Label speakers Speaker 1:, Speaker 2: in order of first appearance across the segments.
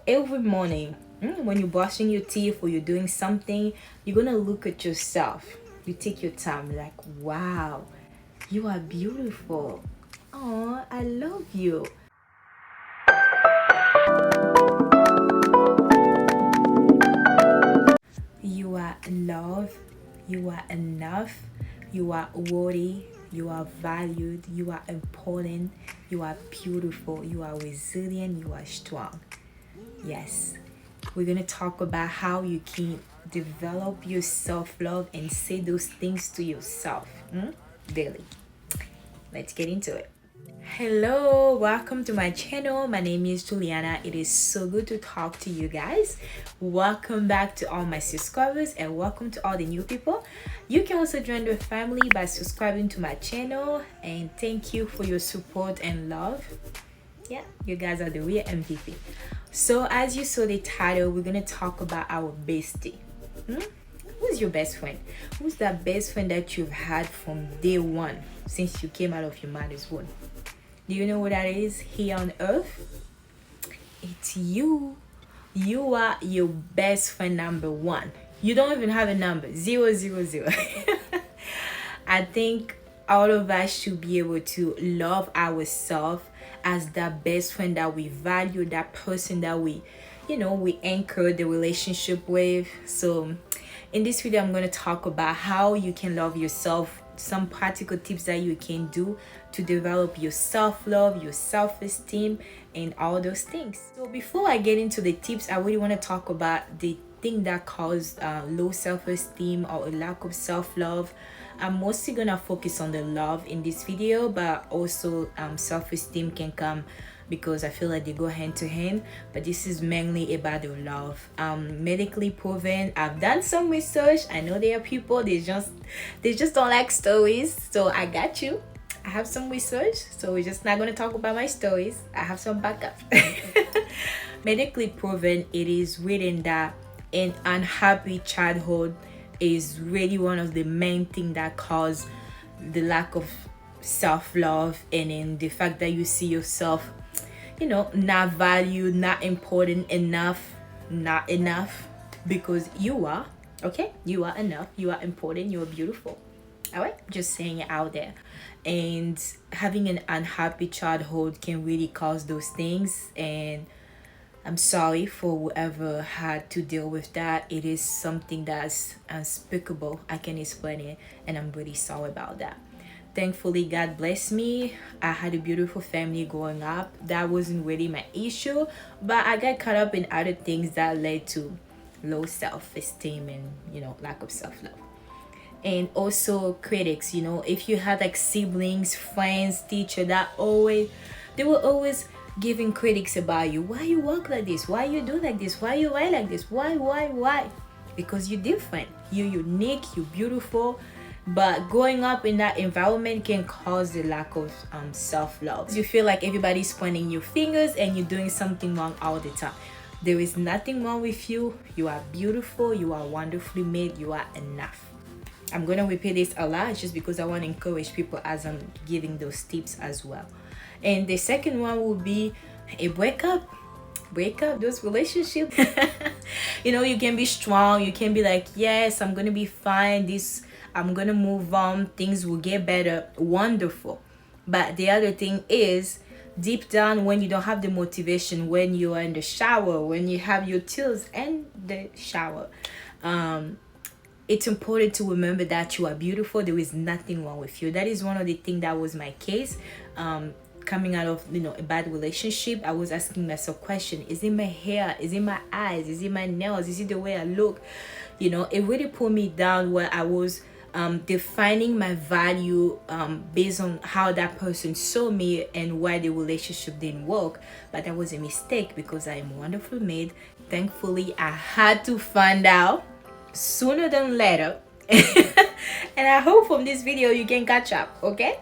Speaker 1: every morning, when you're brushing your teeth or you're doing something, you're gonna look at yourself. You take your time, like, wow, you are beautiful. Oh, I love you. You are loved. You are enough. You are worthy. You are valued. You are important. You are beautiful. You are resilient. You are strong. Yes, we're going to talk about how you can develop your self-love and say those things to yourself daily. Let's get into it. Hello, welcome to my channel. My name is Juliana. It is so good to talk to you guys. Welcome back to all my subscribers and welcome to all the new people. You can also join the family by subscribing to my channel, and thank you for your support and love. Yeah, you guys are the real MVP. So as you saw the title, we're gonna talk about our bestie. Who's your best friend? Who's that best friend that you've had from day one, since you came out of your mother's womb? Do you know what that is here on earth? It's you. You are your best friend number one. You don't even have a number. 000. I think all of us should be able to love ourselves as that best friend that we value, that person that we anchor the relationship with. So in this video, I'm going to talk about how you can love yourself, some practical tips that you can do to develop your self-love, your self-esteem, and all those things. So before I get into the tips, I really want to talk about the thing that causes low self-esteem or a lack of self-love. I'm mostly gonna focus on the love in this video, but also self-esteem can come because I feel like they go hand to hand, but this is mainly about the love. Medically proven. I've done some research. I know there are people they just don't like stories, so I got you. I have some research, so we're just not going to talk about my stories. I have some backup. Medically proven, it is written that an unhappy childhood is really one of the main things that cause the lack of self-love, and in the fact that you see yourself not valued, not important enough, not enough, because you are okay, you are enough, you are important, you are beautiful. All right, just saying it out there. And having an unhappy childhood can really cause those things, and I'm sorry for whoever had to deal with that. It is something that's unspeakable. I can explain it, and I'm really sorry about that. Thankfully, God bless me. I had a beautiful family growing up. That wasn't really my issue, but I got caught up in other things that led to low self-esteem and lack of self-love. And also critics. If you had like siblings, friends, teacher, they were always giving critics about you. Why you walk like this? Why you do like this? Why you write like this? Why? Because you're different, you're unique, you're beautiful. But growing up in that environment can cause the lack of self-love. You feel like everybody's pointing your fingers and you're doing something wrong all the time. There is nothing wrong with you. You are beautiful, you are wonderfully made, you are enough. I'm gonna repeat this a lot just because I want to encourage people as I'm giving those tips as well. And the second one will be a breakup, those relationships. You can be strong, you can be like, yes, I'm gonna be fine, I'm gonna move on, things will get better, wonderful. But the other thing is, deep down, when you don't have the motivation, when you are in the shower, when you have your tears in the shower, it's important to remember that you are beautiful. There is nothing wrong with you. That is one of the things that was my case. Coming out of a bad relationship, I was asking myself question: is it my hair? Is it my eyes? Is it my nails? Is it the way I look? It really put me down, where I was defining my value based on how that person saw me and why the relationship didn't work. But that was a mistake because I am wonderfully made. Thankfully, I had to find out sooner than later. And I hope from this video you can catch up, okay?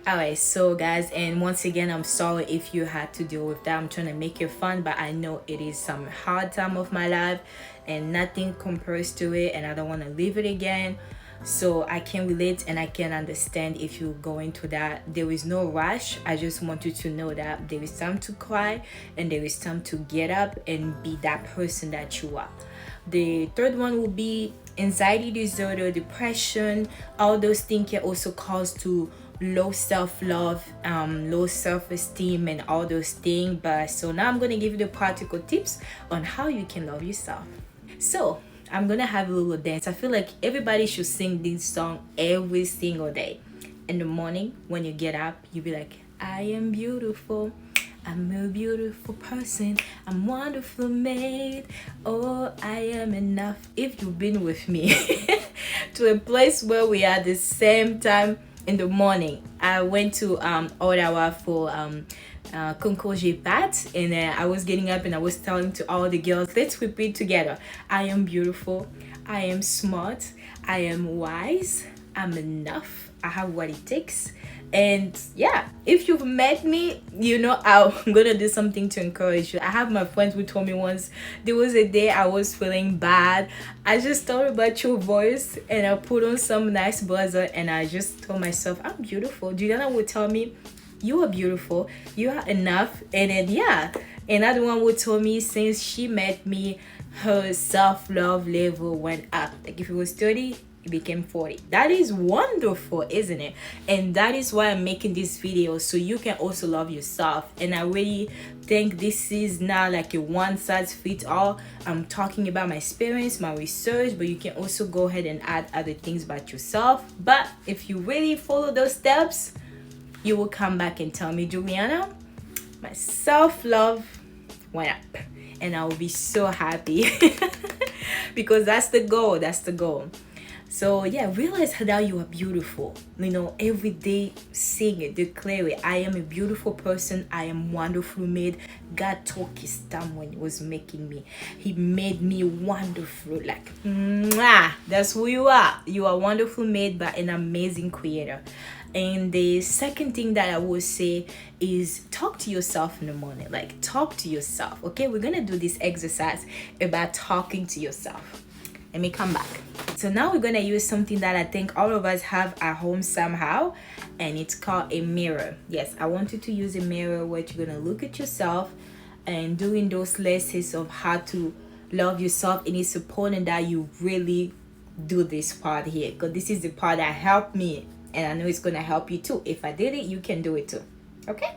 Speaker 1: Alright, so guys, and once again, I'm sorry if you had to deal with that. I'm trying to make it fun, but I know it is some hard time of my life and nothing compares to it, and I don't want to leave it again. So I can relate and I can understand if you're going through that. There is no rush. I just want you to know that there is time to cry and there is time to get up and be that person that you are. The third one will be anxiety disorder, depression. All those things can also cause to low self-love, low self-esteem, and all those things. But so now I'm gonna give you the practical tips on how you can love yourself. So I'm gonna have a little dance. I feel like everybody should sing this song every single day. In the morning when you get up, you be like, I am beautiful, I'm a beautiful person, I'm wonderfully made, oh, I am enough. If you've been with me to a place where we are the same time in the morning, I went to Ottawa for concours Pat, and I was getting up and I was telling to all the girls, let's repeat together. I am beautiful, I am smart, I am wise, I'm enough, I have what it takes. And yeah, if you've met me, you know I'm gonna do something to encourage you. I have my friends who told me once, there was a day I was feeling bad. I just thought about your voice and I put on some nice buzzer and I just told myself, I'm beautiful. Juliana would tell me, you are beautiful, you are enough. And then yeah, another one would tell me since she met me, her self-love level went up. Like if it was 30, it became 40. That is wonderful, isn't it? And that is why I'm making this video, so you can also love yourself. And I really think this is not like a one size fits all. I'm talking about my experience, my research, but you can also go ahead and add other things about yourself. But if you really follow those steps, you will come back and tell me, Juliana, my self-love went up, and I will be so happy because that's the goal. That's the goal. So yeah, realize how you are beautiful. You know, every day sing it, declare it. I am a beautiful person. I am wonderfully made. God took his time when he was making me. He made me wonderful. Like, mwah, that's who you are. You are wonderfully made by an amazing creator. And the second thing that I would say is talk to yourself in the morning. Like, talk to yourself. Okay, we're gonna do this exercise about talking to yourself. Let me come back. So now we're gonna use something that I think all of us have at home somehow, and it's called a mirror. Yes, I want you to use a mirror where you're gonna look at yourself and doing those lessons of how to love yourself. And it's important that you really do this part here, because this is the part that helped me, and I know it's gonna help you too. If I did it, you can do it too. Okay,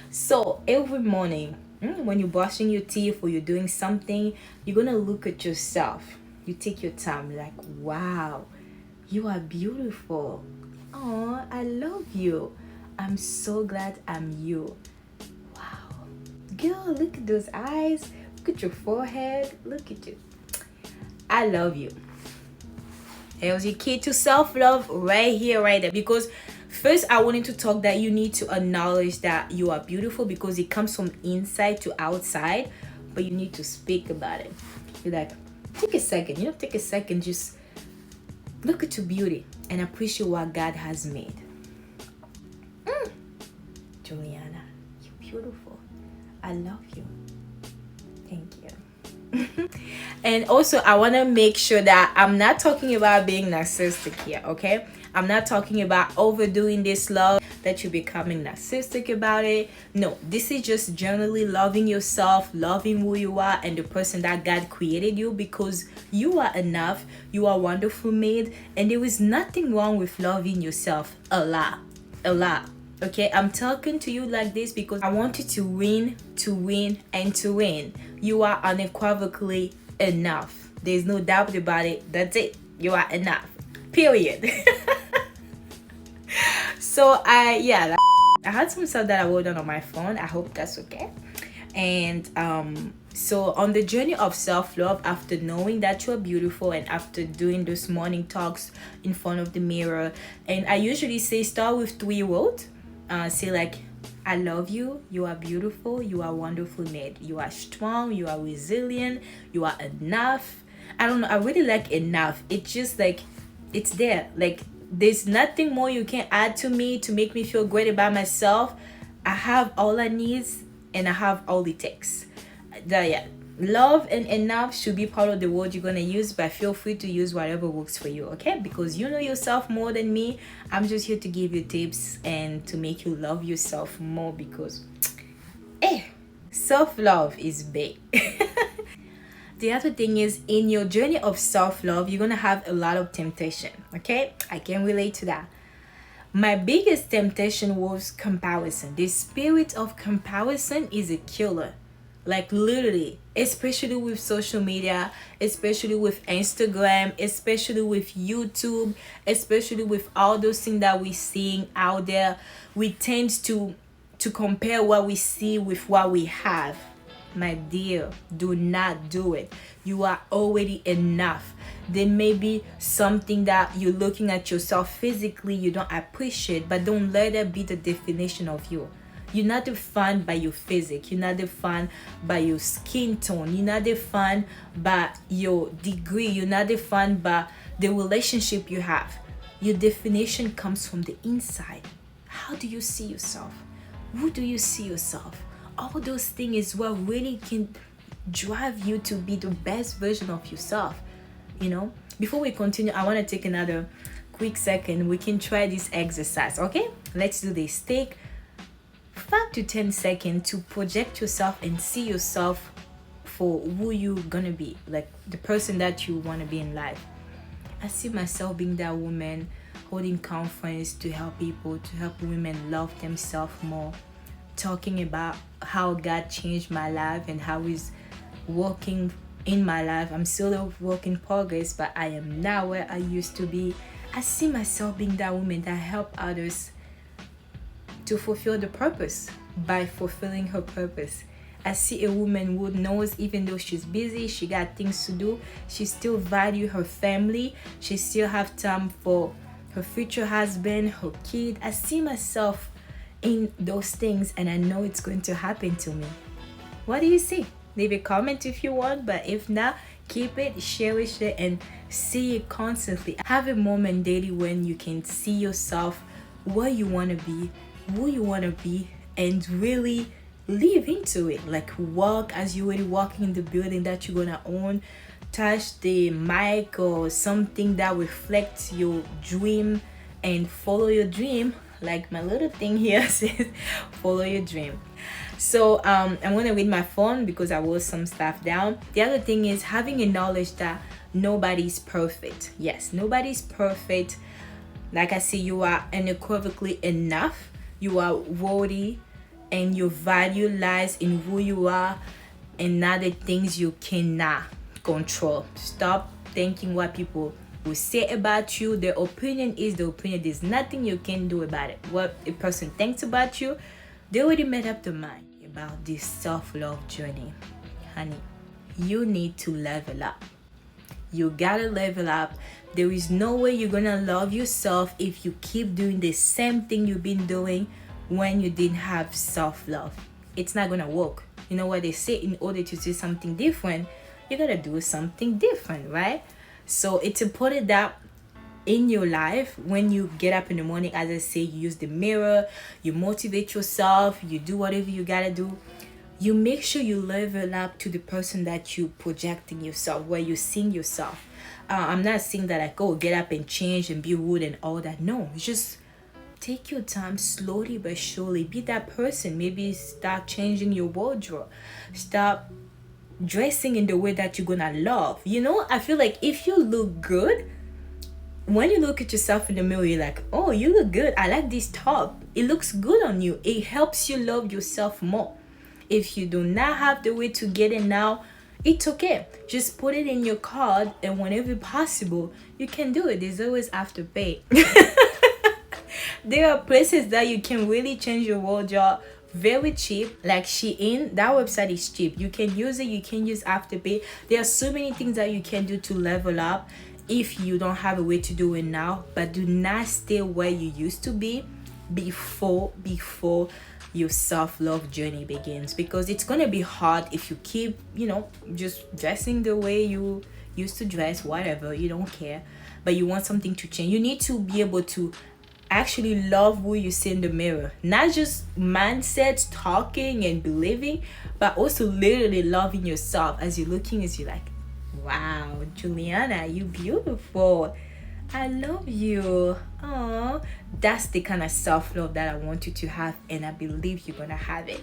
Speaker 1: so every morning when you're brushing your teeth or you're doing something, you're gonna look at yourself. You take your time, like, wow, you are beautiful. Oh, I love you. I'm so glad I'm you. Wow, girl, look at those eyes, look at your forehead, look at you. I love you. There's your key to self-love right here, right there. Because first I wanted to talk that you need to acknowledge that you are beautiful, because it comes from inside to outside, but you need to speak about it. You're like, take a second, take a second, just look at your beauty and appreciate what God has made. Juliana, you're beautiful. I love you. Thank you. And also, I want to make sure that I'm not talking about being narcissistic here, okay? I'm not talking about overdoing this love, that you're becoming narcissistic about it. No, this is just generally loving yourself, loving who you are and the person that God created you, because you are enough, you are wonderfully made, and there is nothing wrong with loving yourself a lot. Okay, I'm talking to you like this because I want you to win, and to win. You are unequivocally enough. There's no doubt about it. That's it. You are enough. Period. So I had some stuff that I wrote down on my phone. I hope that's okay. And so on the journey of self-love, after knowing that you're beautiful and after doing those morning talks in front of the mirror, and I usually say start with 3 words. Say like, I love you, you are beautiful, you are wonderfully made, you are strong, you are resilient, you are enough. I don't know, I really like enough. It's just like, it's there. Like, there's nothing more you can add to me to make me feel great about myself. I have all I need and I have all it takes. Love and enough should be part of the word you're gonna use, but feel free to use whatever works for you, okay? Because you know yourself more than me. I'm just here to give you tips and to make you love yourself more, because self-love is big. The other thing is, in your journey of self-love, you're gonna have a lot of temptation, okay? I can relate to that. My biggest temptation was comparison. The spirit of comparison is a killer. Like literally, especially with social media, especially with Instagram, especially with YouTube, especially with all those things that we're seeing out there, we tend to compare what we see with what we have. My dear, do not do it. You are already enough. There may be something that you're looking at yourself physically you don't appreciate, but don't let that be the definition of you. You're not defined by your physique. You're not defined by your skin tone. You're not defined by your degree. You're not defined by the relationship you have. Your definition comes from the inside. How do you see yourself? Who do you see yourself? All those things is what really can drive you to be the best version of yourself. Before we continue, I want to take another quick second. We can try this exercise, okay? Let's do this. Take 5 to 10 seconds to project yourself and see yourself for who you're gonna be, like the person that you want to be in life. I see myself being that woman holding conference to help people, to help women love themselves more, talking about how God changed my life and how He's working in my life. I'm still a work in progress, but I am now where I used to be. I see myself being that woman that help others to fulfill the purpose by fulfilling her purpose. I see a woman who knows, even though she's busy, she got things to do, she still value her family, she still have time for her future husband, her kid. I see myself in those things, and I know it's going to happen to me. What do you see? Leave a comment if you want, but if not, keep it, share it, and see it constantly. Have a moment daily when you can see yourself where you want to be, who you want to be, and really live into it. Like walk as you're already walking in the building that you're gonna own. Touch the mic or something that reflects your dream and follow your dream. Like my little thing here says, follow your dream. So I'm gonna read my phone because I wrote some stuff down. The other thing is having a knowledge that nobody's perfect. Yes, nobody's perfect. Like I say, you are unequivocally enough. You are worthy, and your value lies in who you are and not the things you cannot control. Stop thinking what people will say about you. Their opinion is the opinion. There's nothing you can do about it. What a person thinks about you, they already made up their mind about this self-love journey. Honey, you need to level up. You gotta level up. There is no way you're gonna love yourself if you keep doing the same thing you've been doing when you didn't have self-love. It's not gonna work. You know what they say, in order to see something different, you gotta do something different, right? So it's important that in your life, when you get up in the morning, as I say, you use the mirror, you motivate yourself, you do whatever you gotta do. You make sure you level up to the person that you projecting yourself, where you seeing yourself. I'm not saying that like, oh, get up and change and be rude and all that. No, just take your time, slowly but surely. Be that person. Maybe start changing your wardrobe. Stop dressing in the way that you're gonna love. I feel like if you look good, when you look at yourself in the mirror, you're like, oh, you look good. I like this top. It looks good on you. It helps you love yourself more. If you do not have the way to get it now, it's okay. Just put it in your card, and whenever possible, you can do it. There's always Afterpay. There are places that you can really change your wardrobe very cheap, like Shein. That website is cheap. You can use it. You can use Afterpay. There are so many things that you can do to level up if you don't have a way to do it now. But do not stay where you used to be before your self-love journey begins, because it's gonna be hard if you keep just dressing the way you used to dress, whatever. You don't care, but you want something to change. You need to be able to actually love who you see in the mirror. Not just mindsets, talking and believing, but also literally loving yourself as you're looking, as you're like, wow, Juliana, you beautiful. I love you. Oh, that's the kind of self-love that I want you to have, and I believe you're gonna have it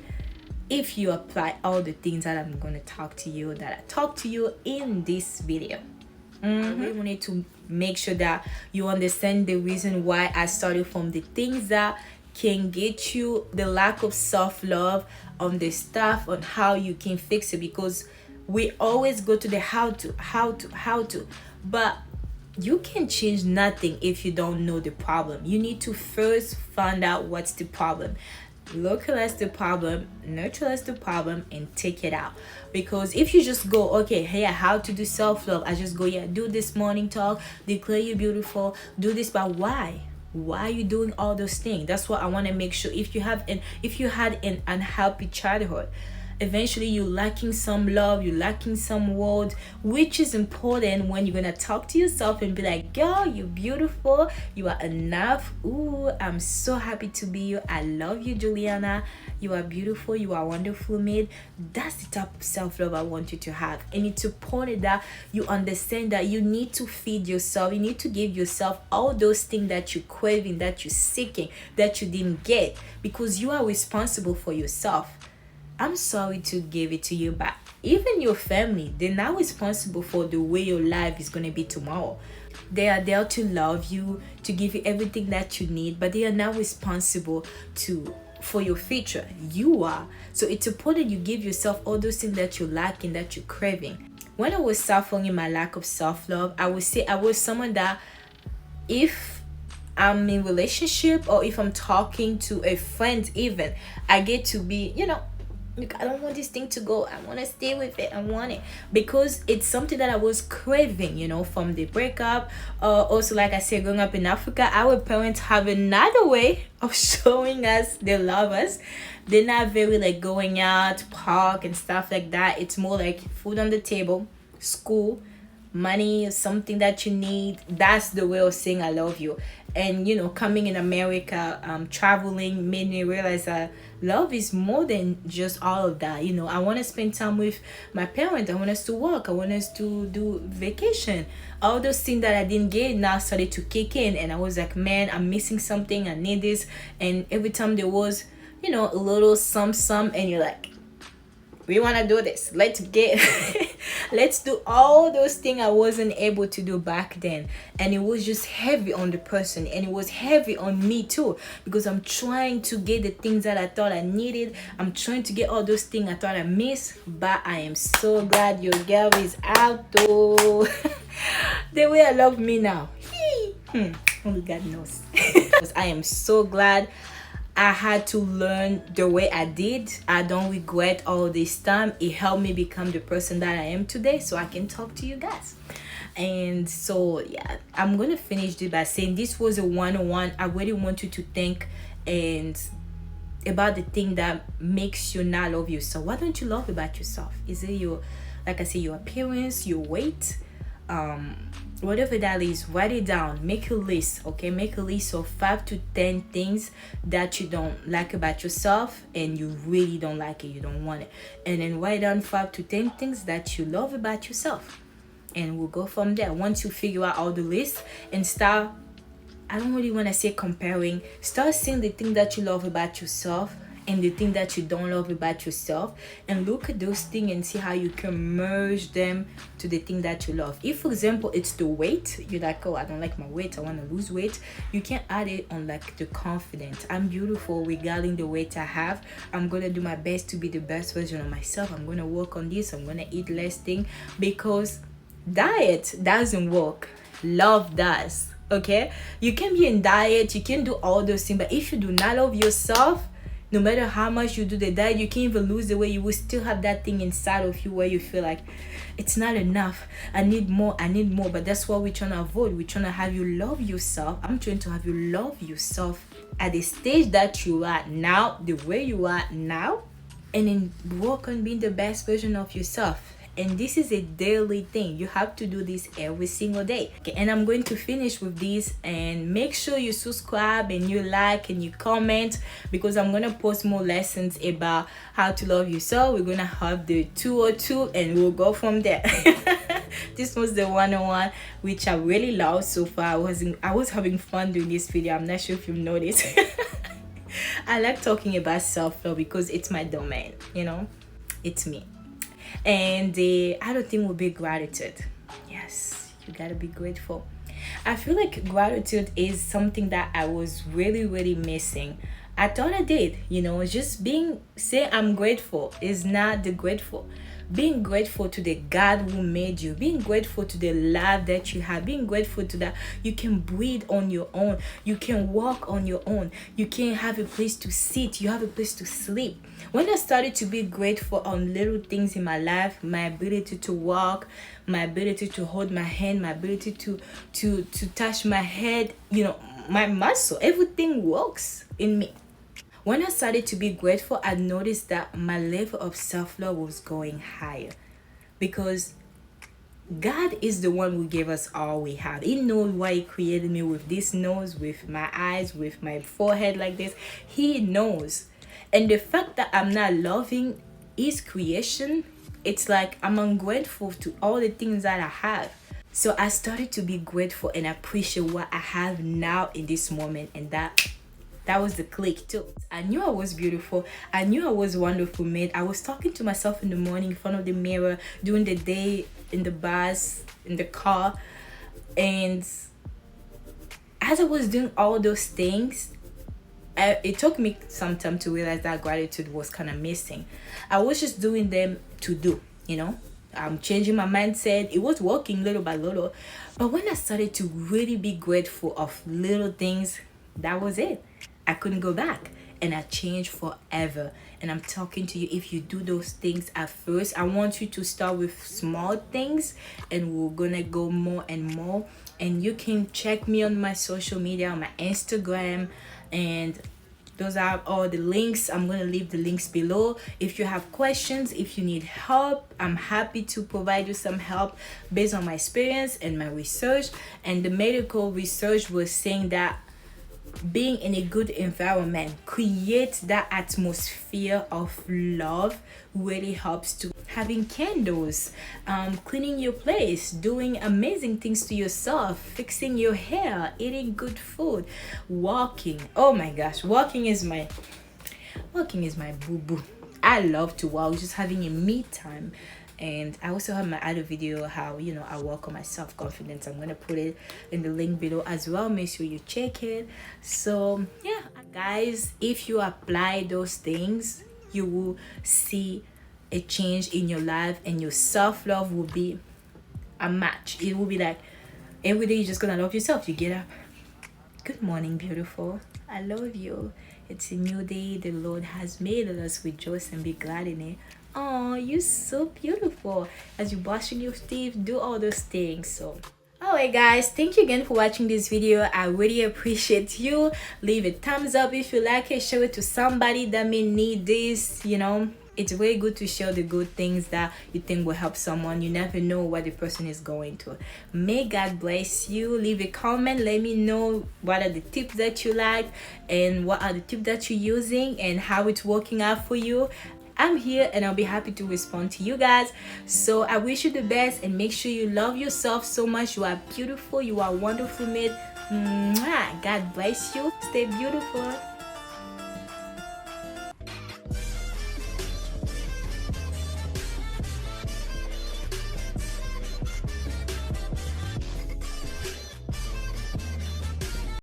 Speaker 1: if you apply all the things that I'm gonna that I talk to you in this video. I really wanted to make sure that you understand the reason why I started from the things that can get you the lack of self-love, on the stuff on how you can fix it, because we always go to the how to, but you can change nothing if you don't know the problem. You need to first find out what's the problem, localize the problem, neutralize the problem, and take it out. Because if you just go, okay, hey, how to do self-love, I just go, yeah, do this morning talk, declare you beautiful, do this, but why are you doing all those things? That's what I want to make sure. If you had an unhappy childhood, eventually you're lacking some love, you're lacking some words, which is important when you're gonna talk to yourself and be like, girl, you're beautiful, you are enough. Ooh, I'm so happy to be you. I love you, Juliana. You are beautiful, you are wonderful made. That's the type of self-love I want you to have. And it's important that you understand that you need to feed yourself, you need to give yourself all those things that you're craving, that you're seeking, that you didn't get, because you are responsible for yourself. I'm sorry to give it to you, but even your family, they're not responsible for the way your life is going to be tomorrow. They are there to love you, to give you everything that you need, but they are not responsible for your future. You are. So it's important you give yourself all those things that you're lacking, that you're craving. When I was suffering my lack of self-love, I would say I was someone that, if I'm in relationship or if I'm talking to a friend even, I get to be, I don't want this thing to go. I want to stay with it. I want it because it's something that I was craving, from the breakup. Also, like I said, growing up in Africa, our parents have another way of showing us they love us. They're not very like going out, park and stuff like that. It's more like food on the table, school, money, something that you need. That's the way of saying I love you. And coming in America, traveling made me realize that love is more than just all of that. I want to spend time with my parents. I want us to work. I want us to do vacation. All those things that I didn't get now started to kick in, and I was like, man, I'm missing something. I need this. And every time there was a little some, and you're like, we want to do this, let's do all those things I wasn't able to do back then. And it was just heavy on the person, and it was heavy on me too, because I'm trying to get the things that I thought I needed. I'm trying to get all those things I thought I missed. But I am so glad your girl is out though. The way I love me now, only God knows. I am so glad I had to learn the way I did. I don't regret all this time. It helped me become the person that I am today, so I can talk to you guys. And so yeah, I'm gonna finish this by saying this was a one-on-one. I really want you to think and about the thing that makes you not love yourself. What don't you love about yourself? Is it your appearance, your weight, whatever that is? Write it down, make a list. Okay, make a list of 5 to 10 things that you don't like about yourself, and you really don't like it, you don't want it. And then write down 5 to 10 things that you love about yourself, and we'll go from there. Once you figure out all the lists, and start, I don't really want to say comparing, start seeing the thing that you love about yourself and the thing that you don't love about yourself, and look at those things and see how you can merge them to the thing that you love. If, for example, it's the weight, you're like, oh, I don't like my weight, I want to lose weight, you can add it on like the confidence. I'm beautiful regarding the weight I have. I'm going to do my best to be the best version of myself. I'm going to work on this. I'm going to eat less thing, because diet doesn't work, love does. Okay, you can be in diet, you can do all those things, but if you do not love yourself, no matter how much you do the diet, you can't even lose the weight. You will still have that thing inside of you where you feel like it's not enough. I need more. But that's what we're trying to avoid. We're trying to have you love yourself. I'm trying to have you love yourself at the stage that you are now, the way you are now, and then work on being the best version of yourself. And this is a daily thing. You have to do this every single day. Okay, and I'm going to finish with this, and make sure you subscribe and you like and you comment, because I'm gonna post more lessons about how to love yourself. We're gonna have the 202 and we'll go from there. This was the 101, which I really loved so far. I was having fun doing this video. I'm not sure if you've noticed. I like talking about self-love because it's my domain, it's me. And the other thing will be gratitude. Yes, you gotta be grateful. I feel like gratitude is something that I was really missing. I thought I did, just say I'm grateful is not the grateful. Being grateful to the God who made you, being grateful to the life that you have, being grateful to that you can breathe on your own, you can walk on your own, you can have a place to sit, you have a place to sleep. When I started to be grateful on little things in my life, my ability to walk, my ability to hold my hand, my ability to touch my head, my muscle, everything works in me. When I started to be grateful, I noticed that my level of self-love was going higher, because God is the one who gave us all we have. He knows why He created me with this nose, with my eyes, with my forehead like this. He knows. And the fact that I'm not loving His creation, it's like I'm ungrateful to all the things that I have. So I started to be grateful and appreciate what I have now in this moment, and that was the click too. I knew I was beautiful. I knew I was wonderful made. I was talking to myself in the morning in front of the mirror, during the day, in the bus, in the car. And as I was doing all those things, it took me some time to realize that gratitude was kind of missing. I was just doing them to do, I'm changing my mindset. It was working little by little. But when I started to really be grateful of little things, that was it. I couldn't go back, and I changed forever. And I'm talking to you, if you do those things at first, I want you to start with small things, and we're gonna go more and more. And you can check me on my social media, on my Instagram, and those are all the links. I'm gonna leave the links below. If you have questions, if you need help, I'm happy to provide you some help based on my experience and my research. And the medical research was saying that being in a good environment creates that atmosphere of love, really helps to having candles, cleaning your place, doing amazing things to yourself, fixing your hair, eating good food, walking. Oh my gosh, walking is my boo-boo. I love to walk, just having a me time. And I also have my other video how I work on my self-confidence. I'm gonna put it in the link below as well. Make sure you check it. So yeah, guys, if you apply those things, you will see a change in your life, and your self-love will be a match. It will be like every day you're just gonna love yourself. You get up, good morning beautiful, I love you, it's a new day the Lord has made. Let us rejoice and be glad in it. Oh, you're so beautiful. As you're brushing your teeth, do all those things. So alright guys, thank you again for watching this video. I really appreciate you. Leave a thumbs up if you like it. Share it to somebody that may need this. It's very good to share the good things that you think will help someone. You never know what the person is going through. May God bless you. Leave a comment. Let me know what are the tips that you like, and what are the tips that you're using, and how it's working out for you. I'm here and I'll be happy to respond to you guys. So I wish you the best, and make sure you love yourself so much. You are beautiful. You are wonderfully made. Mwah. God bless you. Stay beautiful.